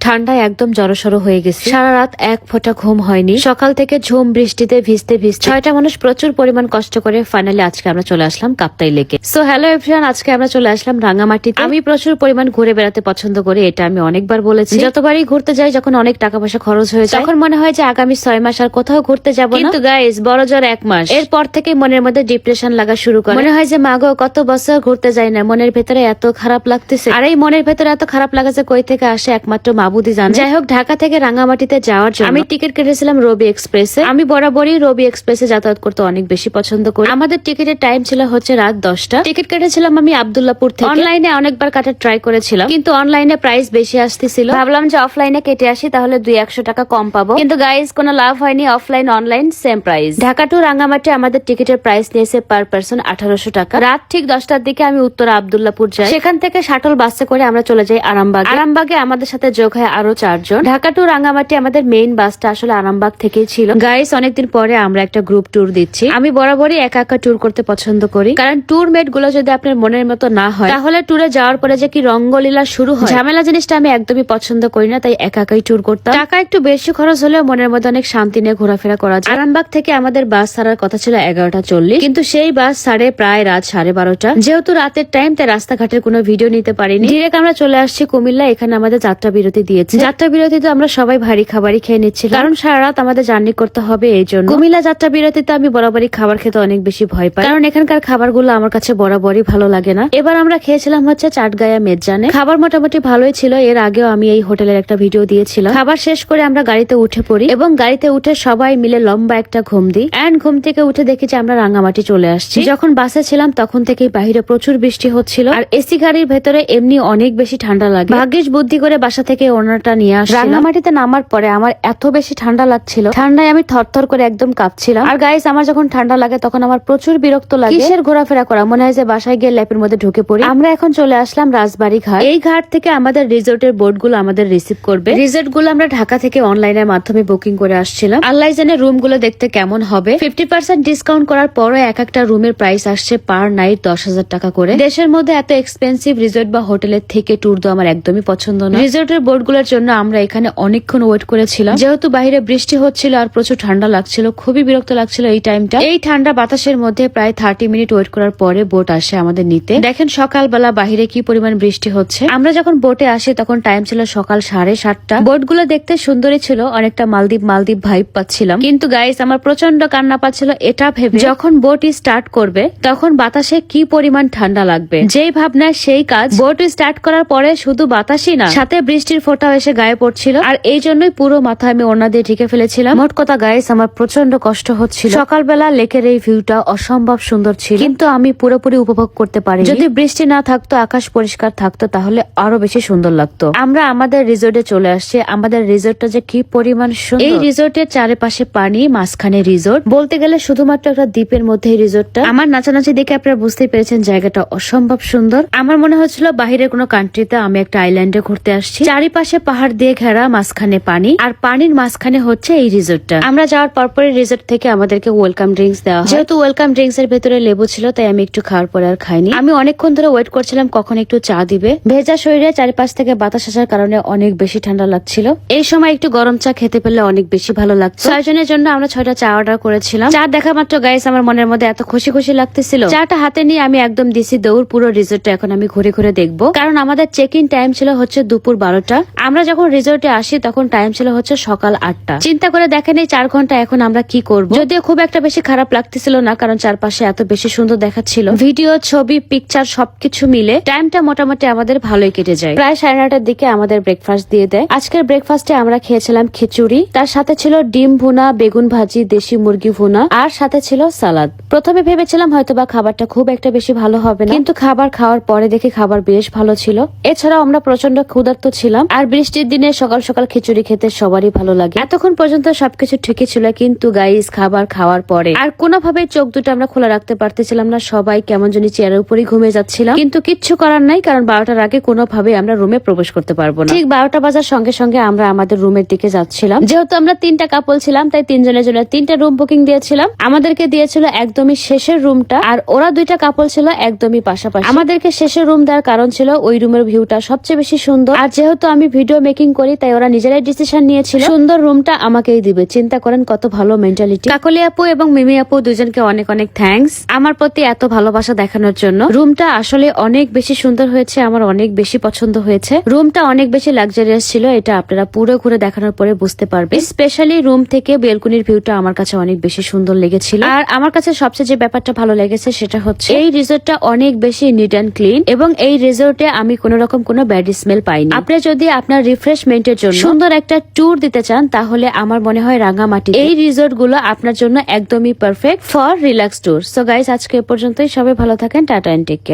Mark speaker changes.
Speaker 1: ঠান্ডায় একদম জড়সড় হয়ে গেছে। সারা রাত এক ফোঁটা ঘুম হয়নি। সকাল থেকে ঝুম বৃষ্টিতে ভিজতে ভিজতে 6টা মানুষ প্রচুর পরিমাণ কষ্ট করে ফাইনালি আজকে আমরা চলে আসলাম কাপ্তাই লেকে। সো হ্যালো এভরিওয়ান, আজকে আমরা চলে আসলাম রাঙামাটিতে। আমি প্রচুর পরিমাণ ঘুরে বেড়াতে পছন্দ করি, এটা আমি অনেকবার বলেছি। যতবারই ঘুরতে যাই, যখন অনেক টাকা পয়সা খরচ হয়ে যায়, তখন মনে হয় যে আগামী 6 মাস আর কোথাও ঘুরতে যাব না। কিন্তু গাইস, বড় জোর 1 মাস এরপর থেকে মনের মধ্যে ডিপ্রেশন লাগা শুরু করে। মনে হয় যে মাগো কত বছর ঘুরতে যাই না, মনের ভেতরে এত খারাপ লাগতেছে। আর এই মনের ভেতরে এত খারাপ লাগা যে কই থেকে আসে একমাত্র মাবুদি জানে। যাই হোক, ঢাকা থেকে রাঙামাটিতে যাওয়ার জন্য আমি টিকিট কেটেছিলাম রবি এক্সপ্রেসে। আমি বরাবরই রবি এক্সপ্রেসে যাতায়াত করতে অনেক বেশি পছন্দ করি। আমাদের টিকিটের টাইম ছিল হচ্ছে রাত 10টা। টিকিট কেটেছিলাম আমি আব্দুল্লাহপুর থেকে। অনলাইনে অনেকবার কাটার ট্রাই করেছিলাম, কিন্তু অনলাইনে প্রাইস বেশি আসতেছিল। ভাবলাম যে অফলাইনে কেটে আসি, তাহলে 200-100 টাকা কম পাবো। কিন্তু গাইজ, কোনো লাভ হয়নি। Offline online same price. Dhaka to Rangamati আমাদের টিকিটের প্রাইস নিয়েছে পার পার্সন 1800 টাকা। রাত ঠিক 10টার দিকে আমি উত্তরা আব্দুল্লাহপুর যাই। সেখান থেকে শাটল বাসে করে আমরা চলে যাই আরামবাগ। আরামবাগে আমাদের সাথে যোগ হয় আরো 4 জন। ঢাকা টু রাঙামাটি আমাদের মেইন বাসটা আসলে আরামবাগ থেকেই ছিল। গাইস, অনেকদিন পরে আমরা একটা গ্রুপ ট্যুর দিচ্ছি। আমি বরাবরই একা একা ট্যুর করতে পছন্দ করি, কারণ ট্যুর মেট গুলো যদি আপনার মনের মতো না হয়, তাহলে ট্যুরে যাওয়ার পরে যে কি রঙ্গলীলা শুরু হয়, ঝামেলা জিনিসটা আমি একদমই পছন্দ করি না। তাই একা একাই ট্যুর করতাম। টাকা একটু বেশি খরচ হলেও মনের মধ্যে অনেক শান্তি নিয়ে ঘোরাফেরা করা যায়। আরামবাগ থেকে আমাদের বাস ছাড়ার কথা ছিল 11টা 40, কিন্তু সেই বাস ছাড়ে প্রায় রাত 12:30। যেহেতু রাতের টাইম, তাই রাস্তাঘাটের কোনো ভিডিও নিতে পারিনি। ডিরেক্ট আমরা চলে আসছি কুমিল্লা। এখানে আমাদের যাত্রা বিরতি দিয়েছে। যাত্রা বিরতিতে আমরা সবাই ভারী খাবারই খেয়ে নিচ্ছি, কারণ সারা রাত আমাদের জার্নি করতে হবে। এই জন্য কুমিল্লা যাত্রা বিরতিতে আমি বরাবরই খাবার খেতে অনেক বেশি ভয় পাই, কারণ এখানকার খাবারগুলো আমার কাছে বরাবরই ভালো লাগে না। এবার আমরা খেয়েছিলাম হচ্ছে চাটগায়া মেজানে। খাবার মোটামুটি ভালোই ছিল। এর আগেও আমি এই হোটেলের একটা ভিডিও দিয়েছিলাম। খাবার শেষ করে আমরা গাড়িতে উঠে পড়ি এবং গাড়িতে উঠে সবাই মিলে লম্বা একটা ঘুম দিই। এন্ড ঘুম থেকে উঠে দেখি যে আমরা রাঙামাটি চলে আসছি। যখন বাসে ছিলাম তখন থেকেই বাহিরে প্রচুর বৃষ্টি হচ্ছিল, আর এসি গাড়ির ভেতরে এমনি অনেক বেশি ঠান্ডা লাগে। ভাগ্যিস বুদ্ধি করে বাসা থেকে ওনারটা নিয়ে আসছি। রাঙামাটিতে নামার পরে আমার এত বেশি ঠান্ডা লাগছিল, ঠান্ডায় আমি থরথর করে একদম কাঁপছিলাম। আর গাইস, আমার যখন ঠান্ডা লাগে তখন আমার প্রচুর বিরক্ত লাগে। কিসের ঘোরাফেরা করা, মনে হয় যে বাসায় গিয়ে ল্যাপের মধ্যে ঢুকে পড়ি। আমরা এখন চলে আসলাম রাজবাড়ী ঘাট। এই ঘাট থেকে আমাদের রিসোর্টের বোট গুলো আমাদের রিসিভ করবে। রিসোর্ট গুলো আমরা ঢাকা থেকে অনলাইনের মাধ্যমে বুকিং করে আসছিলাম। আল্লাহ জানে রুম গুলো দেখতে কেমন হবে। 50% ডিসকাউন্ট করার পরে এক একটা রুমের প্রাইস আসছে পার নাইট 10,000 টাকা করে। দেশের মধ্যে এত এক্সপেন্সিভ রিসোর্ট বা হোটেলের থেকে ট্যুর দেওয়া আমার একদমই পছন্দ না। রিসোর্টের বোট গুলোর জন্য আমরা এখানে অনেকক্ষণ ওয়েট করেছিলাম, যেহেতু বাইরে বৃষ্টি হচ্ছিল আর প্রচুর ঠান্ডা লাগছিল। খুবই বিরক্ত লাগছিল এই টাইমটা। এই ঠান্ডা বাতাসের মধ্যে প্রায় 30 মিনিট ওয়েট করার পরে বোট আসে আমাদের নিতে। দেখেন সকালবেলা বাহিরে কি পরিমাণ বৃষ্টি হচ্ছে। আমরা যখন বোটে আসি তখন টাইম ছিল সকাল 7:30। বোট গুলো দেখতে সুন্দরই ছিল, অনেকটা মালদ্বীপ ভাইব পাচ্ছিলাম। কিন্তু গাইস, আমার প্রচন্ড কান্না পাচ্ছিল এটা ভেবে, যখন বোট স্টার্ট করবে তখন বাতাসে কি পরিমাণ ঠান্ডা লাগবে। যেই ভাবনায় সেই কাজ। বোট স্টার্ট করার পরে শুধু বাতাসই না, সাথে বৃষ্টির ফোঁটাও এসে গায়ে পড়ছিল। আর এই জন্যই পুরো মাথা আমি ওড়না দিয়ে ঢেকে ফেলেছিলাম। মোট কথা গাইস, আমার প্রচন্ড কষ্ট হচ্ছিল। সকালবেলা লেকের এই ভিউটা অসম্ভব সুন্দর ছিল, কিন্তু আমি পুরোপুরি উপভোগ করতে পারি। যদি বৃষ্টি না থাকতো, আকাশ পরিষ্কার থাকতো, তাহলে আরো বেশি সুন্দর লাগতো। আমরা আমাদের রিসোর্টে চলে আসছি। আমাদের রিসোর্টটা যে কি পরিমাণ সুন্দর। এই রিসোর্টের চারিপাশে পানি, মাঝখানে রিসোর্ট। বলতে গেলে শুধুমাত্র একটা দ্বীপের মধ্যে এই রিসোর্টটা। আমার নাচানাচি দেখে আপনারা বুঝতেই পেরেছেন জায়গাটা অসম্ভব সুন্দর। আমার মনে হচ্ছিল বাহিরের কোনো কান্ট্রিতে আমি একটা আইল্যান্ডে ঘুরতে আসছি। চারিপাশে পাহাড় দিয়ে ঘেরা, মাঝখানে পানি, আর পানির মাঝখানে হচ্ছে এই রিসোর্টটা। আমরা যাওয়ার পরপরই রিসোর্ট থেকে আমাদেরকে ওয়েলকাম ড্রিঙ্কস দেওয়া হয়। যেহেতু ওয়েলকাম ড্রিঙ্কস এর ভেতরে লেবু ছিল, তাই আমি একটু খাওয়ার পরে আর খাইনি। আমি অনেকক্ষণ ধরে ওয়েট করছিলাম কখন একটু চা দিবে। ভেজা শরীরে চারিপাশ থেকে বাতাস আসার কারণে অনেক বেশি ঠান্ডা লাগছিল। এই সময় একটু গরম চা খেতে পেলে অনেক বেশি ভালো লাগছে। 6 জনের জন্য আমরা 6টা চা অর্ডার করেছিলাম। চা দেখা মাত্র গাইস, আমার মনের মধ্যে এত খুশি খুশি লাগতেছিল। চাটা হাতে নিয়ে আমি একদম দিছি দৌড়। পুরো রিসোর্টটা এখন আমি ঘুরে ঘুরে দেখবো, কারণ আমাদের চেক ইন টাইম ছিল হচ্ছে দুপুর 12টা। আমরা যখন রিসোর্টে আসি তখন টাইম ছিল হচ্ছে সকাল 8টা। চিন্তা করে দেখেন এই 4 ঘন্টা এখন আমরা কি করব। যদিও খুব একটা বেশি খারাপ লাগতেছিল না, কারণ চারপাশে এত বেশি সুন্দর দেখাচ্ছিল। ভিডিও, ছবি, পিকচার সবকিছু মিলে টাইমটা মোটামুটি আমাদের ভালোই কেটে যায়। প্রায় 9:30টার দিকে আমাদের ব্রেকফাস্ট দিয়ে দেয়। আজকের ব্রেকফাস্টে আমরা খেয়েছিলাম খিচুড়ি, তার সাথে ছিল ডিম ভুনা, বেগুন ভাজি, দেশি মুরগি ভুনা, আর সাথে ছিল সালাদ। প্রথমে ভেবেছিলাম হয়তোবা খাবারটা খুব একটা বেশি ভালো হবে না, কিন্তু খাবার খাওয়ার পরে দেখি খাবার বেশ ভালো ছিল। এছাড়াও আমরা প্রচন্ড ক্ষুধার্ত ছিলাম, আর বৃষ্টির দিনে সকাল সকাল খিচুড়ি খেতে সবারই ভালো লাগে। এতক্ষণ পর্যন্ত সবকিছু ঠিকই ছিল, কিন্তু গাইস, খাবার খাওয়ার পরে আর কোনোভাবে চোখ দুটো আমরা খোলা রাখতে পারতেছিলাম না। সবাই কেমন জানি চেয়ারের উপরই ঘুমিয়ে যাচ্ছিলাম, কিন্তু কিচ্ছু করার নাই, কারণ 12টার আগে কোনোভাবে আমরা রুমে প্রবেশ করতে পারবো না। ঠিক 12টা বাজার সঙ্গে সঙ্গে আমরা আমাদের রুমের দিকে যাচ্ছিলাম। যেহেতু আমরা 3টা কাপল ছিলাম, তাই 3 জনের জন্য 3টা রুম বুকিং দিয়েছিলাম। আমাদেরকে দিয়েছিল একদমই শেষের রুমটা, আর ওরা 2টা কাপল ছিল একদমই পাশাপাশি। আমাদেরকে শেষের রুম দেওয়ার কারণ ছিল ওই রুমের ভিউটা সবচেয়ে বেশি সুন্দর। আর যেহেতু আমি ভিডিও মেকিং করি, তাই ওরা নিজেরাই ডিসিশন নিয়েছিল সুন্দর রুমটা আমাকেই দিবে। চিন্তা করেন কত ভালো মেন্টালিটি। কাকলি আপু এবং মিমি আপু দুজনকে অনেক অনেক থ্যাঙ্কস আমার প্রতি এত ভালোবাসা দেখানোর জন্য। রুমটা আসলে অনেক বেশি সুন্দর হয়েছে, আমার অনেক বেশি পছন্দ হয়েছে। রুমটা অনেক বেশি লাক্সারিয়াস ছিল, এটা আপনারা পুরো ঘুরে দেখানোর পরে বুঝতে পারবেন। স্পেশালি রুম থেকে বেলকুনির ভিউটা আমার কাছে অনেক বেশি সুন্দর লেগেছিল। আর আমার কাছে সবচেয়ে যে ব্যাপারটা ভালো লেগেছে সেটা হচ্ছে এই রিসোর্টটা অনেক বেশি নিট অ্যান্ড ক্লিন, এবং এই রিসোর্টে আমি কোন রকম কোনো ব্যাড স্মেল পাইনি। আপনি যদি আপনার রিফ্রেশমেন্টের জন্য সুন্দর একটা ট্যুর দিতে চান, তাহলে আমার মনে হয় রাঙ্গামাটি এই রিসোর্ট গুলো আপনার জন্য একদমই perfect for relax tour. So guys, আজকে এ পর্যন্তই। সবাই ভালো থাকেন, টাটা এন্ড টেক কেয়ার।